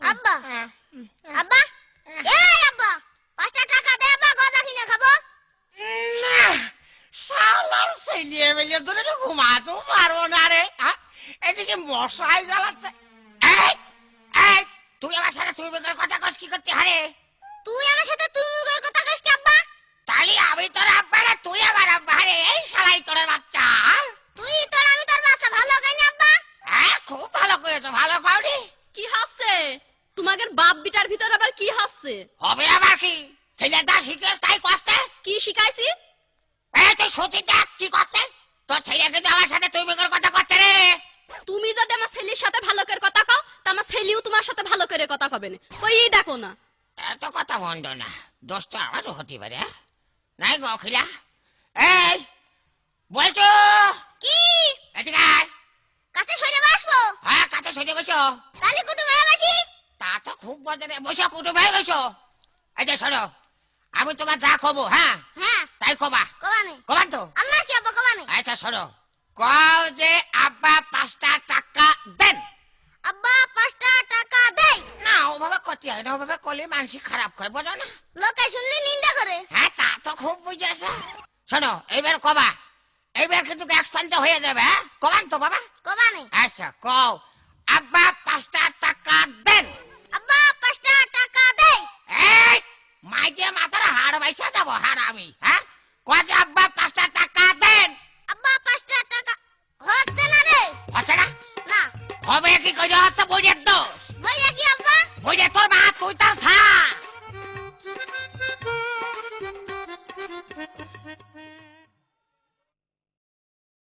আব্বা আব্বা এই আব্বা 5টা টাকা দে আব্বা গজা কিনে খাবো না শালার ছেলে বেলে ধরে তো ঘুমাতে পারবো না রে এদিকে মশাই জ্বালাচ্ছে এই এই তুই আমার সাথে তুই বেকার কথা কস কি করতে হারে তুই আমার সাথে তুই মুগের কথা কইস কি আব্বা তালি আমি তোর আব্বা না তুই আমার আব্বা রে এই শালাই তোর বাচ্চা তুই তোর আমি তোর বাচ্চা ভালো কইনি আব্বা খুব ভালো করেছো ভালো পাওনি কি হচ্ছে তোমাদের বাপ বিটার ভিতর আবার কি হচ্ছে হবে আবার কি ছেলে যা শিখেছ তাই করছে কি শিখাইছি এই তুই সত্যি দেখ কি করছে তোর ছেলে কিন্তু আমার সাথে তুই বেকার কথা করছে রে তুমি যদি আমার ছেলের সাথে ভালো করে কথা কও তা আমার ছেলেও তোমার সাথে ভালো করে কথা কবে না কই দেখো না এত কথা বন্ধ না দোষটা আমারও হতে পারে নাই গো খিলা এই বলছো কি এদিকে আয় কাছে সরে বসবো হ্যাঁ কাছে সরে বসো তালি কুটু ভাই বসি তা তো খুব বাজারে বসো কুটু ভাই বসো এই যে শোনো আমি তোমার যা খবো হ্যাঁ হ্যাঁ তাই কবা কবানে কবান তো আল্লাহ কি আব্বা কবানে আচ্ছা শোনো কও যে আব্বা 5টা টাকা দেন আব্বা 5টা টাকা দেই না ওভাবে করতে হয় না ওভাবে করলে মানসিক খারাপ হয় বোঝো না লোকে শুনলে নিন্দা করে হ্যাঁ তা তো খুব বুঝেছো শোনো এইবার কবা এইবার কিন্তু অ্যাকশন হয়ে যাবে হ্যাঁ কবান তো বাবা কবানে আচ্ছা কও আব্বা 5টা টাকা দেন আব্বা 5টা টাকা দেই এই মাইতে মাথার হাড় বাইসা যাবো হাড় আমি হ্যাঁ কজ আব্বা 5টা টাকা দেন আব্বা 5টা টাকা হচ্ছে না রে হচ্ছে না না হবে কি কই হচ্ছে বইয়ের দোষ বইয়া কি আব্বা বইয়ে তোর মা তুই তার ছাড়